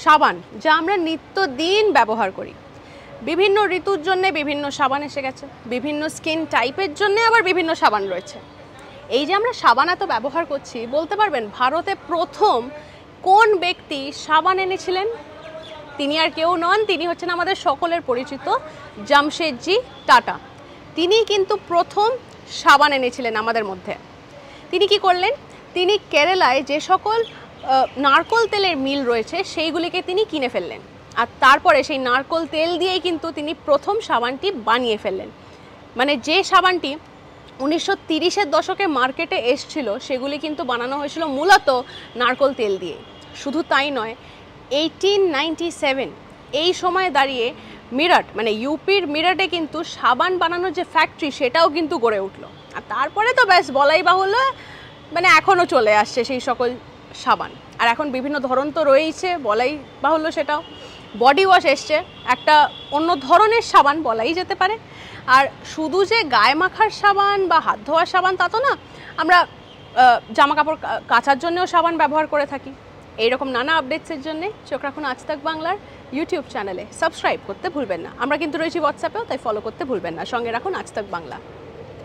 সাবান, যা আমরা নিত্যদিন ব্যবহার করি। বিভিন্ন ঋতুর জন্য বিভিন্ন সাবান এসে গেছে, বিভিন্ন স্কিন টাইপের জন্য আবার বিভিন্ন সাবান রয়েছে। এই যে আমরা সাবান এত ব্যবহার করছি, বলতে পারবেন ভারতে প্রথম কোন ব্যক্তি সাবান এনেছিলেন? তিনি আর কেউ নন, তিনি হচ্ছেন আমাদের সকলের পরিচিত জামশেদজি টাটা। তিনি কিন্তু প্রথম সাবান এনেছিলেন আমাদের মধ্যে। তিনি কি করলেন? তিনি কেরালায় যে সকল নারকোল তেলের মিল রয়েছে সেইগুলিকে তিনি কিনে ফেললেন, আর তারপরে সেই নারকোল তেল দিয়েই কিন্তু তিনি প্রথম সাবানটি বানিয়ে ফেললেন। মানে যে সাবানটি 1930-এর দশকে মার্কেটে এসছিল সেগুলি কিন্তু বানানো হয়েছিল মূলত নারকোল তেল দিয়ে। শুধু তাই নয়, 1897 এই সময়ে দাঁড়িয়ে মিরাট মানে ইউপির মিরাটে কিন্তু সাবান বানানোর যে ফ্যাক্টরি সেটাও কিন্তু গড়ে উঠলো। আর তারপরে তো ব্যাস বলাই বাহুল্য, মানে এখনও চলে আসছে সেই সকল সাবান। আর এখন বিভিন্ন ধরন তো রয়েইছে, বলাই বাহুল্য সেটাও। বডি ওয়াশ এসছে, একটা অন্য ধরনের সাবান বলাই যেতে পারে। আর শুধু যে গায়ে মাখার সাবান বা হাত ধোয়ার সাবান তা তো না, আমরা জামা কাপড় কাচার জন্যও সাবান ব্যবহার করে থাকি। এইরকম নানা আপডেটসের জন্য চোখ রাখুন আজ তাক বাংলার ইউটিউব চ্যানেলে। সাবস্ক্রাইব করতে ভুলবেন না। আমরা কিন্তু রয়েছি হোয়াটসঅ্যাপেও, তাই ফলো করতে ভুলবেন না। সঙ্গে রাখুন আজ তাক বাংলা।